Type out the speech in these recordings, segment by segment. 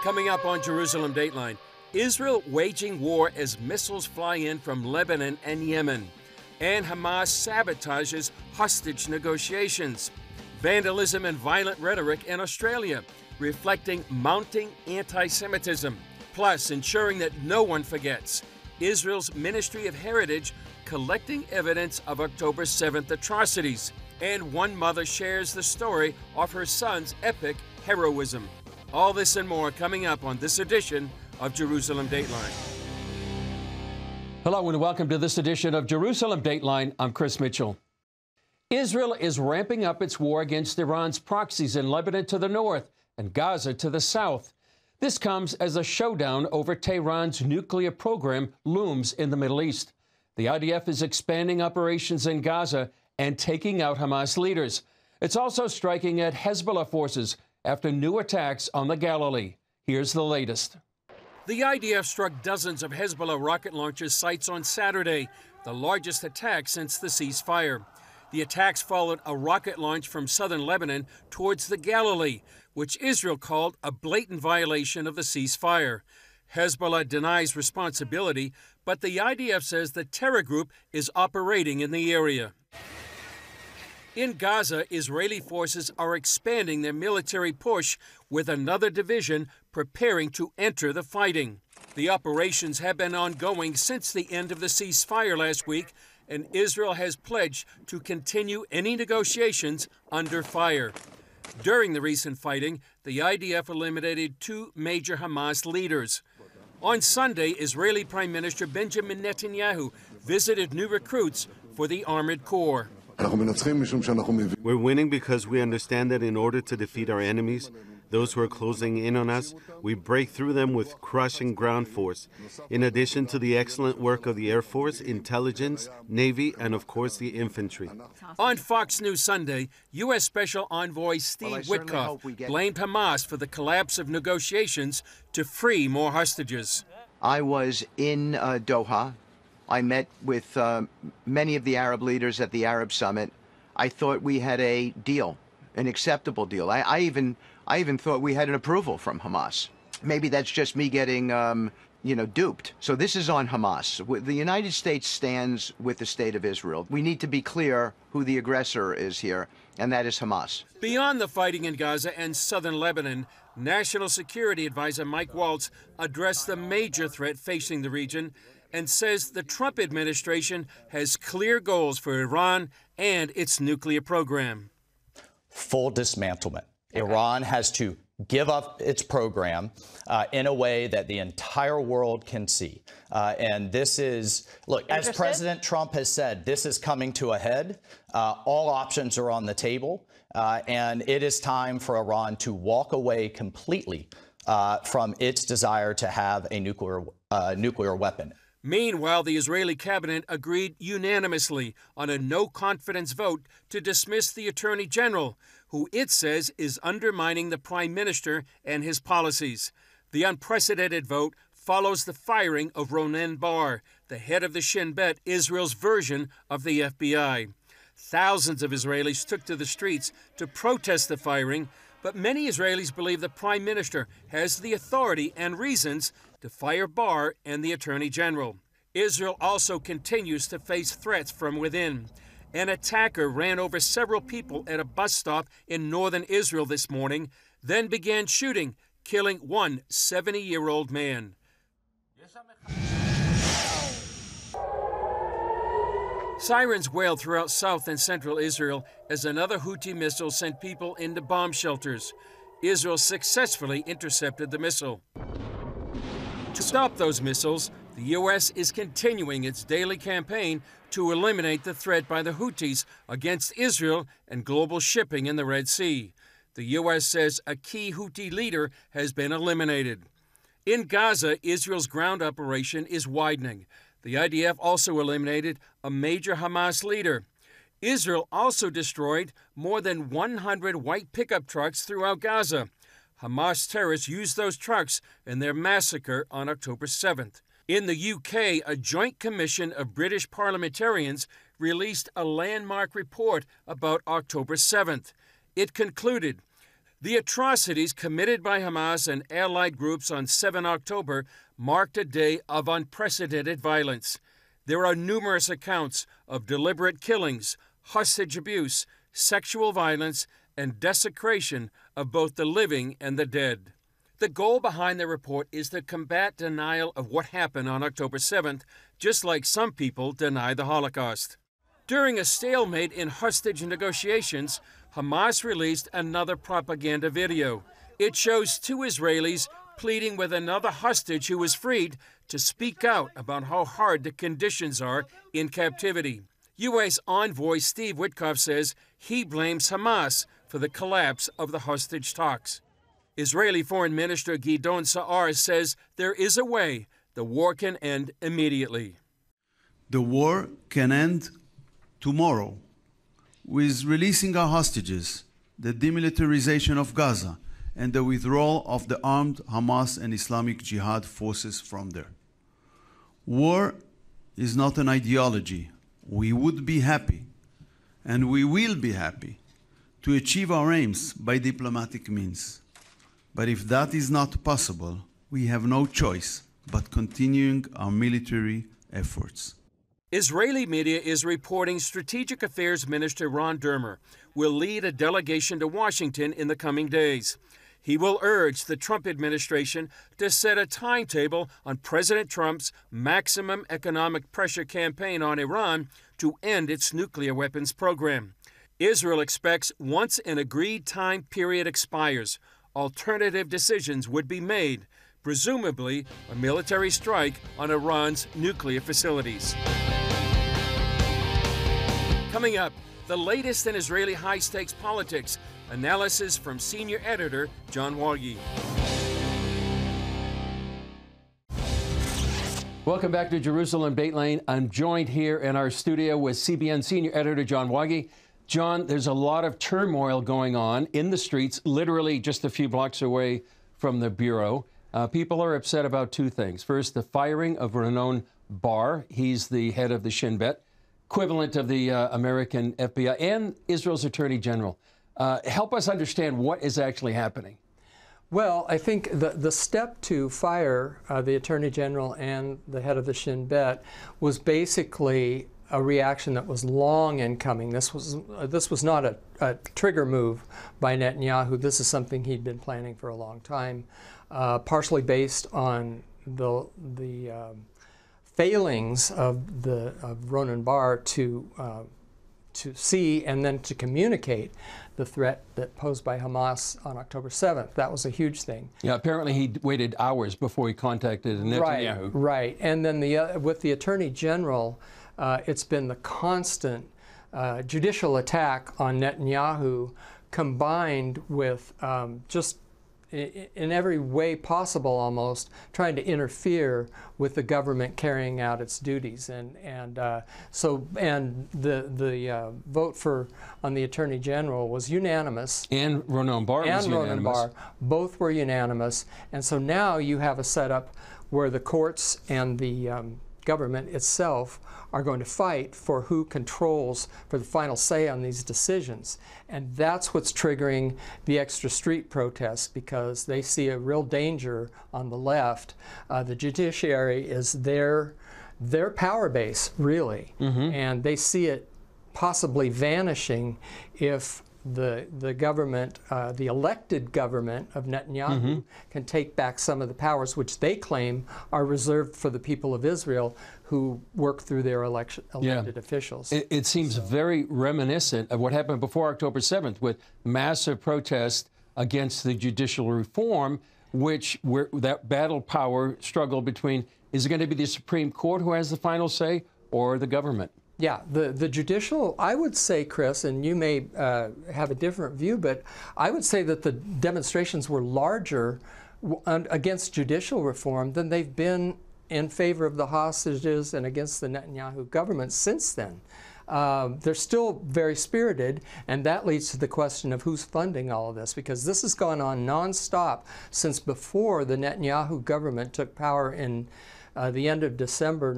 Coming up on Jerusalem Dateline, Israel waging war as missiles fly in from Lebanon and Yemen, and Hamas sabotages hostage negotiations. Vandalism and violent rhetoric in Australia, reflecting mounting anti-Semitism, plus ensuring that no one forgets Israel's Ministry of Heritage collecting evidence of October 7th atrocities, and one mother shares the story of her son's epic heroism. All this and more coming up on this edition of Jerusalem Dateline. Hello and welcome to this edition of Jerusalem Dateline. I'm Chris Mitchell. Israel is ramping up its war against Iran's proxies in Lebanon to the north and Gaza to the south. This comes as a showdown over Tehran's nuclear program looms in the Middle East. The IDF is expanding operations in Gaza and taking out Hamas leaders. It's also striking at Hezbollah forces after new attacks on the Galilee. Here's the latest. The IDF struck dozens of Hezbollah rocket launcher sites on Saturday, the largest attack since the ceasefire. The attacks followed a rocket launch from southern Lebanon towards the Galilee, which Israel called a blatant violation of the ceasefire. Hezbollah denies responsibility, but the IDF says the terror group is operating in the area. In Gaza, Israeli forces are expanding their military push, with another division preparing to enter the fighting. The operations have been ongoing since the end of the ceasefire last week, and Israel has pledged to continue any negotiations under fire. During the recent fighting, the IDF eliminated two major Hamas leaders. On Sunday, Israeli Prime Minister Benjamin Netanyahu visited new recruits for the Armored Corps. We're winning because we understand that in order to defeat our enemies, those who are closing in on us, we break through them with crushing ground force, in addition to the excellent work of the Air Force, intelligence, Navy, and of course the infantry. On Fox News Sunday, U.S. Special Envoy Steve Witkoff blamed Hamas for the collapse of negotiations to free more hostages. I was in Doha. I met with many of the Arab leaders at the Arab Summit. I thought we had a deal, an acceptable deal. I even thought we had an approval from Hamas. Maybe that's just me getting, duped. So this is on Hamas. The United States stands with the state of Israel. We need to be clear who the aggressor is here, and that is Hamas. Beyond the fighting in Gaza and southern Lebanon, National Security Advisor Mike Waltz addressed the major threat facing the region and says the Trump administration has clear goals for Iran and its nuclear program. Full dismantlement. Iran has to give up its program in a way that the entire world can see. And this is, look, as President Trump has said, this is coming to a head. All options are on the table. And it is time for Iran to walk away completely from its desire to have a nuclear weapon. Meanwhile, the Israeli cabinet agreed unanimously on a no-confidence vote to dismiss the attorney general, who it says is undermining the prime minister and his policies. The unprecedented vote follows the firing of Ronen Bar, the head of the Shin Bet, Israel's version of the FBI. Thousands of Israelis took to the streets to protest the firing, but many Israelis believe the prime minister has the authority and reasons to fire Bar and the attorney general. Israel also continues to face threats from within. An attacker ran over several people at a bus stop in northern Israel this morning, then began shooting, killing one 70-year-old man. Sirens wailed throughout south and central Israel as another Houthi missile sent people into bomb shelters. Israel successfully intercepted the missile. To stop those missiles, the U.S. is continuing its daily campaign to eliminate the threat by the Houthis against Israel and global shipping in the Red Sea. The U.S. says a key Houthi leader has been eliminated. In Gaza, Israel's ground operation is widening. The IDF also eliminated a major Hamas leader. Israel also destroyed more than 100 white pickup trucks throughout Gaza. Hamas terrorists used those trucks in their massacre on October 7th. In the UK, a joint commission of British parliamentarians released a landmark report about October 7th. It concluded The atrocities committed by Hamas and allied groups on 7 October marked a day of unprecedented violence. There are numerous accounts of deliberate killings, hostage abuse, sexual violence, and desecration of both the living and the dead. The goal behind the report is to combat denial of what happened on October 7th, just like some people deny the Holocaust. During a stalemate in hostage negotiations, Hamas released another propaganda video. It shows two Israelis pleading with another hostage who was freed to speak out about how hard the conditions are in captivity. U.S. envoy Steve Witkoff says he blames Hamas for the collapse of the hostage talks. Israeli Foreign Minister Gideon Sa'ar says there is a way the war can end immediately. The war can end tomorrow with releasing our hostages, the demilitarization of Gaza, and the withdrawal of the armed Hamas and Islamic Jihad forces from there. War is not an ideology. We would be happy, and we will be happy, to achieve our aims by diplomatic means. But if that is not possible, we have no choice but continuing our military efforts. Israeli media is reporting Strategic Affairs Minister Ron Dermer will lead a delegation to Washington in the coming days. He will urge the Trump administration to set a timetable on President Trump's maximum economic pressure campaign on Iran to end its nuclear weapons program. Israel expects once an agreed time period expires, alternative decisions would be made, presumably a military strike on Iran's nuclear facilities. Coming up, the latest in Israeli high-stakes politics, analysis from senior editor John Wagi. Welcome back to Jerusalem Dateline. I'm joined here in our studio with CBN senior editor John Wagi. John, there's a lot of turmoil going on in the streets, literally just a few blocks away from the Bureau. People are upset about two things. First, the firing of Ronen Bar. He's the head of the Shin Bet, equivalent of the American FBI, and Israel's Attorney General. Help us understand what is actually happening. Well, I think the step to fire the Attorney General and the head of the Shin Bet was basically a reaction that was long in coming. This was not a trigger move by Netanyahu. This is something he'd been planning for a long time, partially based on the failings of Ronen Bar to see and then to communicate the threat that posed by Hamas on October 7th. That was a huge thing. Yeah, apparently he waited hours before he contacted Netanyahu. Right. And then with the Attorney General, it's been the constant judicial attack on Netanyahu combined with just in every way possible almost trying to interfere with the government carrying out its duties, and the vote on the Attorney General was unanimous, and Ronen Bar was unanimous. Ronen Bar, both were unanimous, and so now you have a setup where the courts and the government itself are going to fight for who controls for the final say on these decisions. And that's what's triggering the extra street protests, because they see a real danger on the left. The judiciary is their power base, really, and they see it possibly vanishing if the government, the elected government of Netanyahu, can take back some of the powers which they claim are reserved for the people of Israel who work through their elected officials. It seems very reminiscent of what happened before October 7th with massive protests against the judicial reform, that battle power struggle between, is it going to be the Supreme Court who has the final say or the government? Yeah, the judicial, I would say, Chris, and you may have a different view, but I would say that the demonstrations were larger against judicial reform than they've been in favor of the hostages and against the Netanyahu government since then. They're still very spirited, and that leads to the question of who's funding all of this, because this has gone on nonstop since before the Netanyahu government took power in the end of December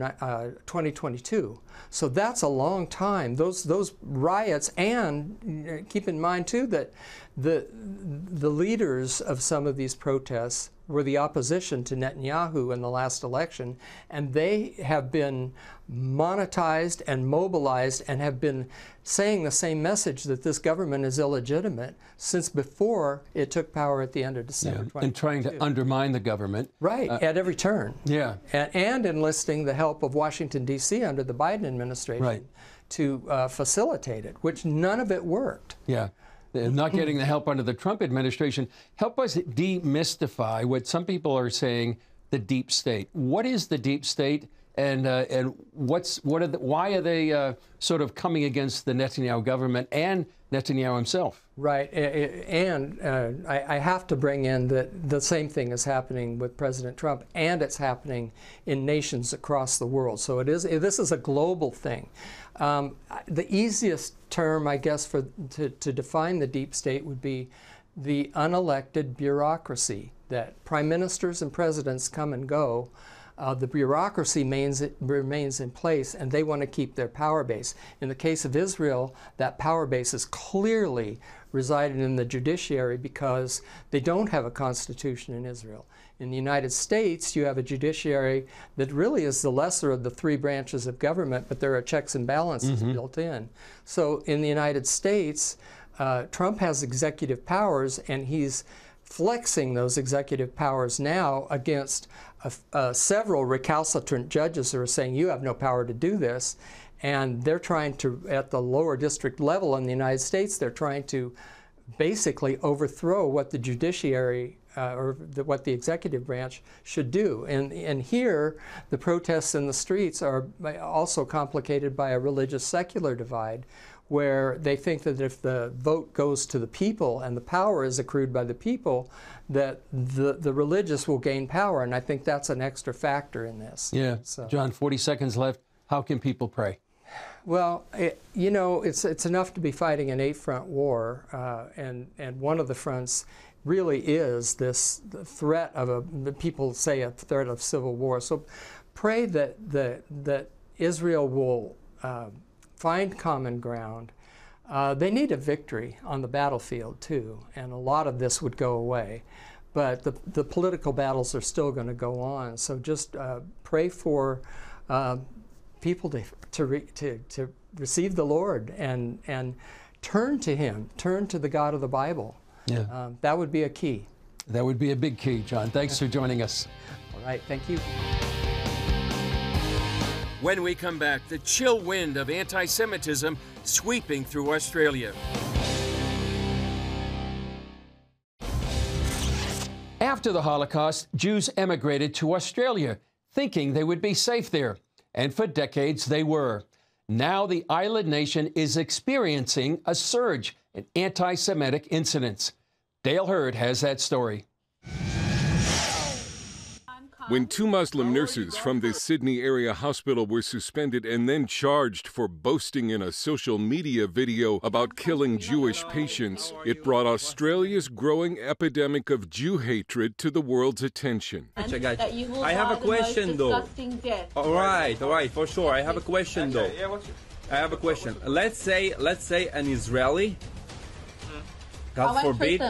2022. So that's a long time. Those riots, and keep in mind too that the leaders of some of these protests were the opposition to Netanyahu in the last election, and they have been monetized and mobilized and have been saying the same message that this government is illegitimate since before it took power at the end of December 2022. And trying to undermine the government. Right, at every turn. Yeah. And enlisting the help of Washington, D.C. under the Biden administration to facilitate it, which none of it worked. Yeah. Not getting the help under the Trump administration. Help us demystify what some people are saying, the deep state. What is the deep state, and why are they sort of coming against the Netanyahu government and Netanyahu himself? Right, and I have to bring in that the same thing is happening with President Trump, and it's happening in nations across the world. So this is a global thing. The easiest term, I guess, to define the deep state would be the unelected bureaucracy, that prime ministers and presidents come and go. The bureaucracy remains in place, and they want to keep their power base. In the case of Israel, that power base is clearly residing in the judiciary because they don't have a constitution in Israel. In the United States, you have a judiciary that really is the lesser of the three branches of government, but there are checks and balances built in. So in the United States, Trump has executive powers, and he's flexing those executive powers now against several recalcitrant judges who are saying, you have no power to do this. And they're trying to, at the lower district level in the United States, they're trying to basically overthrow what the judiciary what the executive branch should do. And here, the protests in the streets are also complicated by a religious secular divide, where they think that if the vote goes to the people and the power is accrued by the people, that the religious will gain power. And I think that's an extra factor in this. Yeah. So. John, 40 seconds left. How can people pray? Well, you know, it's enough to be fighting an 8-front war, and one of the fronts really is the threat of people say a threat of civil war. So pray that Israel will find common ground. They need a victory on the battlefield too, and a lot of this would go away. But the political battles are still going to go on. So just pray for people to receive the Lord and turn to Him, turn to the God of the Bible. Yeah. That would be a key. That would be a big key, John. Thanks for joining us. All right, thank you. When we come back, the chill wind of anti-Semitism sweeping through Australia. After the Holocaust, Jews emigrated to Australia, thinking they would be safe there. And for decades, they were. Now the island nation is experiencing a surge in anti-Semitic incidents. Dale Hurd has that story. When 2 Muslim nurses from the Sydney area hospital were suspended and then charged for boasting in a social media video about killing Jewish patients, it brought Australia's growing epidemic of Jew hatred to the world's attention. I have a question though. All right, for sure. I have a question though. I have a question. Let's say an Israeli, God forbid.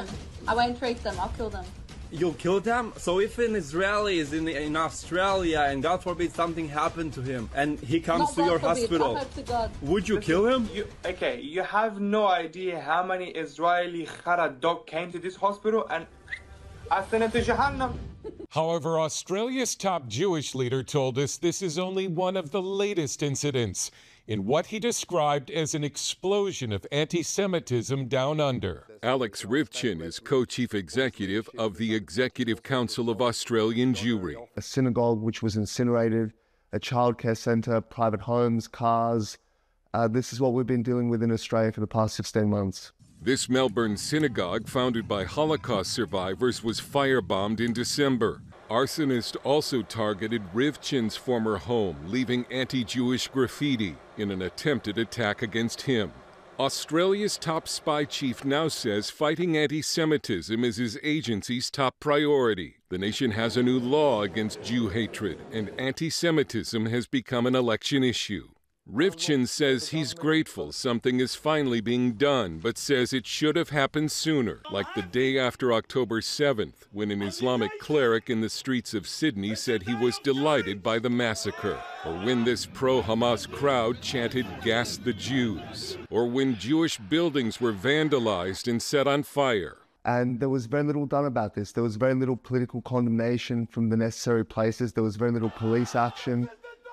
I won't treat them. I'll kill them. You'll kill them? So if an Israeli is in Australia and God forbid something happened to him and he comes to your hospital, would you kill him? You have no idea how many Israeli Khara dog came to this hospital and I sent it to Jahannam. However, Australia's top Jewish leader told us this is only one of the latest incidents in what he described as an explosion of anti-Semitism down under. Alex Rivchin is co-chief executive of the Executive Council of Australian Jewry. A synagogue which was incinerated, a childcare centre, private homes, cars. This is what we've been dealing with in Australia for the past 16 months. This Melbourne synagogue, founded by Holocaust survivors, was firebombed in December. Arsonists also targeted Rivchin's former home, leaving anti-Jewish graffiti in an attempted attack against him. Australia's top spy chief now says fighting anti-Semitism is his agency's top priority. The nation has a new law against Jew hatred, and anti-Semitism has become an election issue. Rivchin says he's grateful something is finally being done, but says it should have happened sooner, like the day after October 7th, when an Islamic cleric in the streets of Sydney said he was delighted by the massacre, or when this pro-Hamas crowd chanted "Gas the Jews," or when Jewish buildings were vandalized and set on fire. And there was very little done about this. There was very little political condemnation from the necessary places. There was very little police action.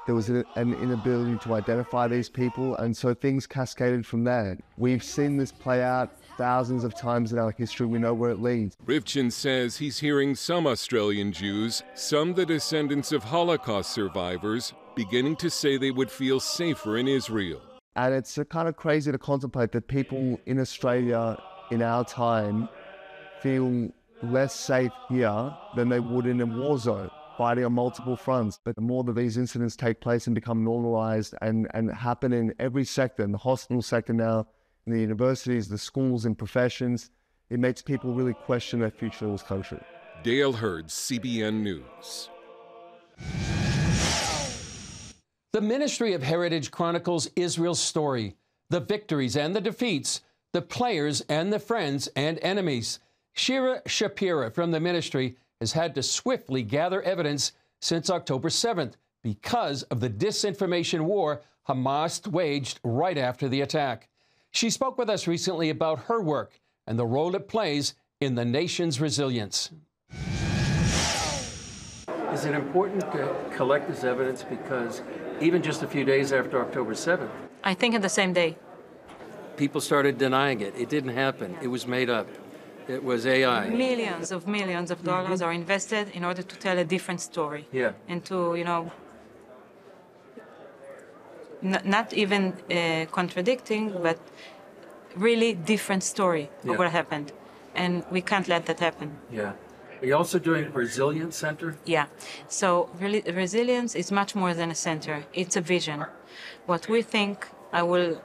There was an inability to identify these people, and so things cascaded from there. We've seen this play out thousands of times in our history. We know where it leads. Rivchin says he's hearing some Australian Jews, some the descendants of Holocaust survivors, beginning to say they would feel safer in Israel. And it's kind of crazy to contemplate that people in Australia in our time feel less safe here than they would in a war zone, fighting on multiple fronts. But the more that these incidents take place and become normalized and happen in every sector, in the hospital sector now, in the universities, the schools and professions, it makes people really question their future in this country. Dale Hurd, CBN News. The Ministry of Heritage chronicles Israel's story, the victories and the defeats, the players and the friends and enemies. Shira Shapira from the ministry has had to swiftly gather evidence since October 7th because of the disinformation war Hamas waged right after the attack. She spoke with us recently about her work and the role it plays in the nation's resilience. Is it important to collect this evidence because even just a few days after October 7th, I think in the same day, people started denying it. It didn't happen. It was made up. It was AI. Millions of dollars are invested in order to tell a different story. Yeah. And to, not even contradicting, but really different story of what happened. And we can't let that happen. Yeah. Are you also doing a resilience center? Yeah. So really, resilience is much more than a center. It's a vision. What we think, I will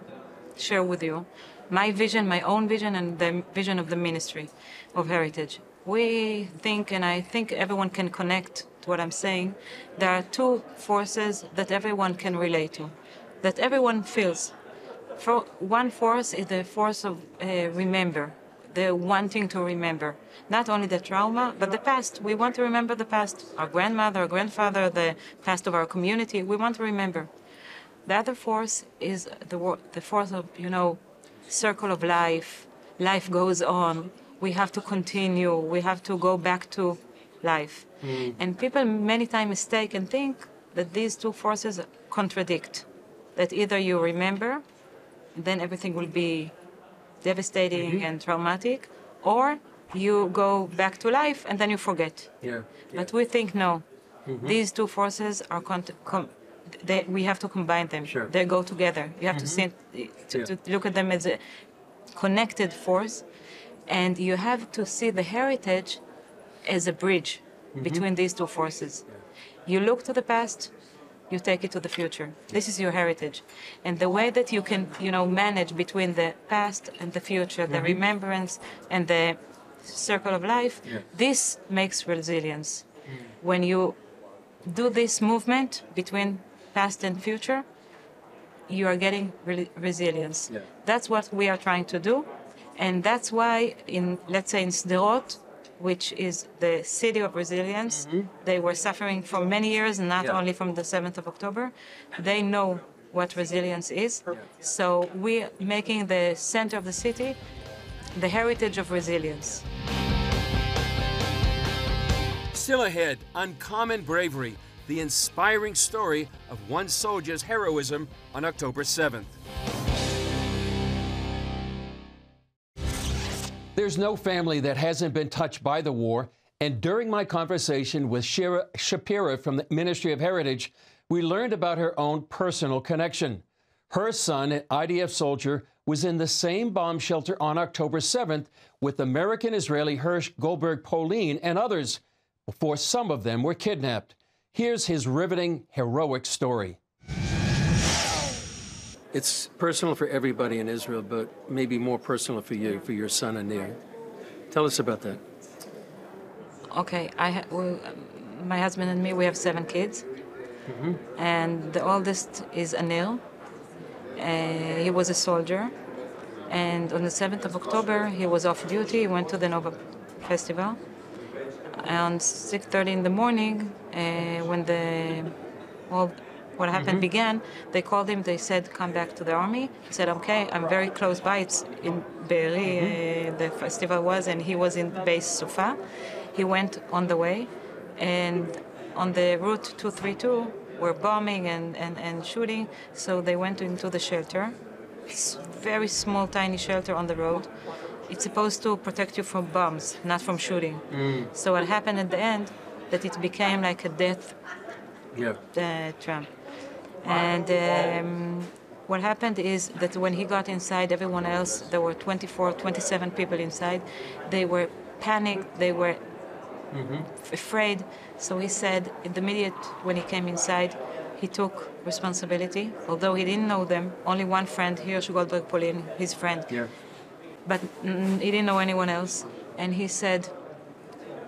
share with you, my vision, my own vision, and the vision of the Ministry of Heritage. We think, and I think everyone can connect to what I'm saying, there are two forces that everyone can relate to, that everyone feels. For one force is the force of remember, the wanting to remember. Not only the trauma, but the past. We want to remember the past. Our grandmother, our grandfather, the past of our community, we want to remember. The other force is the force of, circle of life. Life goes on. We have to continue. We have to go back to life. And people many times mistake and think that these two forces contradict. That either you remember, and then everything will be devastating and traumatic, or you go back to life and then you forget. But we think no. These two forces are we have to combine them. They go together. You have to look at them as a connected force, and you have to see the heritage as a bridge between these two forces. You look to the past, you take it to the future. This is your heritage. And the way that you can, manage between the past and the future, the remembrance and the circle of life, this makes resilience. When you do this movement between past and future, you are getting resilience. That's what we are trying to do. And that's why let's say in Sderot, which is the city of resilience, they were suffering for many years, not only from the 7th of October. They know what resilience is. So we're making the center of the city the heritage of resilience. Still ahead, uncommon bravery, the inspiring story of one soldier's heroism on October 7th. There's no family that hasn't been touched by the war, and during my conversation with Shira Shapira from the Ministry of Heritage, we learned about her own personal connection. Her son, an IDF soldier, was in the same bomb shelter on October 7th with American-Israeli Hirsch Goldberg Polin and others, before some of them were kidnapped. Here's his riveting, heroic story. It's personal for everybody in Israel, but maybe more personal for you, for your son Anil. Tell us about that. Okay, my husband and me, we have 7 kids. And the oldest is Anil. He was a soldier. And on the 7th of October, he was off duty. He went to the Nova Festival. And 6:30 in the morning, when what happened began, they called him. They said, "Come back to the army." He said, "Okay, I'm very close by. It's in Be'eri, the festival was, and he was in base Sufa." He went on the way, and on the route 232 were bombing and shooting. So they went into the shelter. It's very small, tiny shelter on the road. It's supposed to protect you from bombs, not from shooting. So what happened at the end, that it became like a death trap. And what happened is that when he got inside, everyone else, there were 24, 27 people inside, they were panicked, they were afraid. So he said, in the immediate, when he came inside, he took responsibility, although he didn't know them. Only one friend, Hirsch Goldberg Polin, his friend. But he didn't know anyone else. And he said,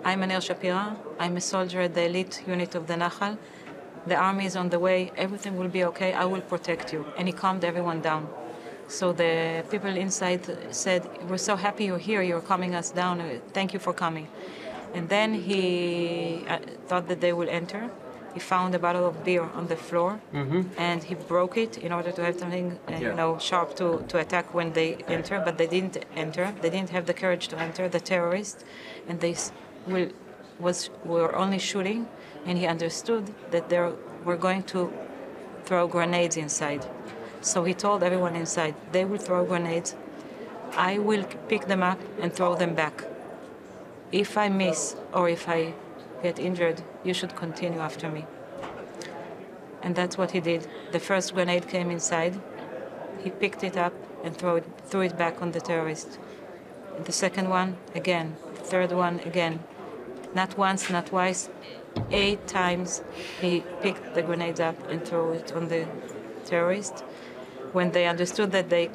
I'm Anil Shapira. I'm a soldier at the elite unit of the Nachal. The army is on the way. Everything will be okay. I will protect you. And he calmed everyone down. So the people inside said, we're so happy you're here. You're calming us down. Thank you for coming. And then he thought that they will enter. He found a bottle of beer on the floor, and he broke it in order to have something, sharp to attack when they enter. But they didn't enter. They didn't have the courage to enter. The terrorists, and they were only shooting. And he understood that they were going to throw grenades inside. So he told everyone inside, they will throw grenades. I will pick them up and throw them back. If I miss or if I get injured, you should continue after me. And that's what he did. The first grenade came inside. He picked it up and threw it back on the terrorist. And the second one, again. The third one, again. Not once, not twice. 8 times he picked the grenades up and threw it on the terrorist. When they understood that they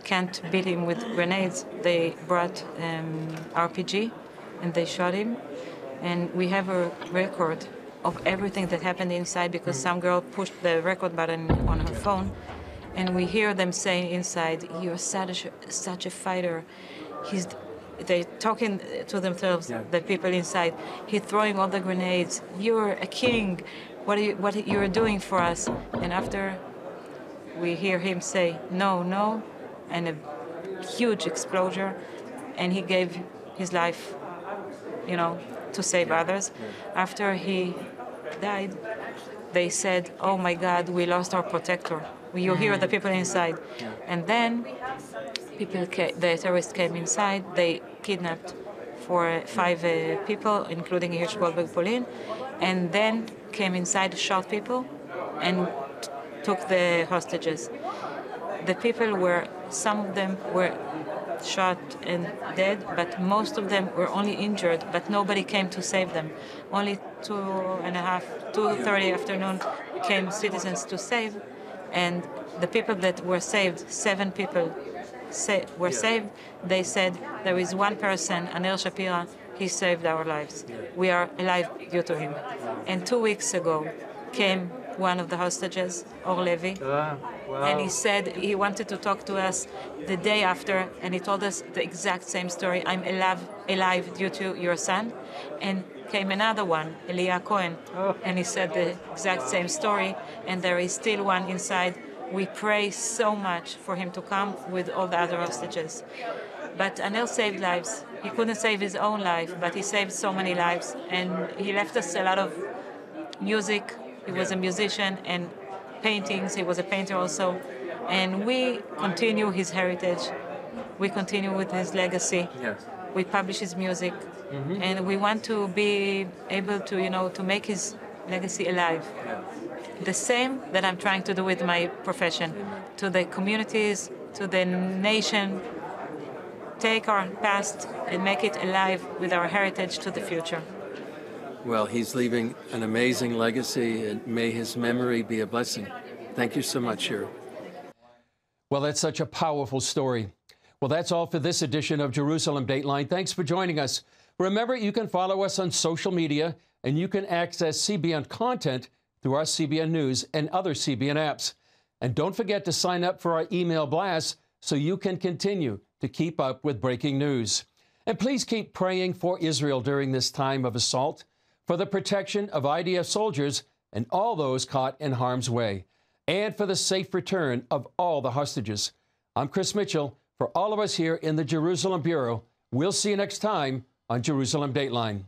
can't beat him with grenades, they brought RPG and they shot him. And we have a record of everything that happened inside because some girl pushed the record button on her phone, and we hear them saying inside, "You're such a fighter." They're talking to themselves, the people inside. He's throwing all the grenades. You're a king. What you're doing for us? And after we hear him say, "No, no," and a huge explosion, and he gave his life, to save others. After he died, they said, "Oh my God, we lost our protector." You hear the people inside. And then the terrorists came inside. They kidnapped 5 people, including Hirsch Goldberg Polin, and then came inside, shot people, and took the hostages. The people some of them were shot and dead, but most of them were only injured, but nobody came to save them. Only 2:30 afternoon came citizens to save, and the people that were saved, 7 people were saved. They said, there is one person, Anil Shapira, he saved our lives. We are alive due to him. And 2 weeks ago came one of the hostages, Or Levy, and he said he wanted to talk to us the day after, and he told us the exact same story. I'm alive due to your son. And came another one, Elia Cohen, and he said the exact same story, and there is still one inside. We pray so much for him to come with all the other hostages. But Anil saved lives. He couldn't save his own life, but he saved so many lives, and he left us a lot of music. He was a musician, and paintings. He was a painter also. And we continue his heritage. We continue with his legacy. We publish his music. And we want to be able to, to make his legacy alive. The same that I'm trying to do with my profession. To the communities, to the nation. Take our past and make it alive with our heritage to the future. Well, he's leaving an amazing legacy, and may his memory be a blessing. Thank you so much, Shira. Well, that's such a powerful story. Well, that's all for this edition of Jerusalem Dateline. Thanks for joining us. Remember, you can follow us on social media, and you can access CBN content through our CBN News and other CBN apps. And don't forget to sign up for our email blasts so you can continue to keep up with breaking news. And please keep praying for Israel during this time of assault, for the protection of IDF soldiers and all those caught in harm's way, and for the safe return of all the hostages. I'm Chris Mitchell. For all of us here in the Jerusalem Bureau, we'll see you next time on Jerusalem Dateline.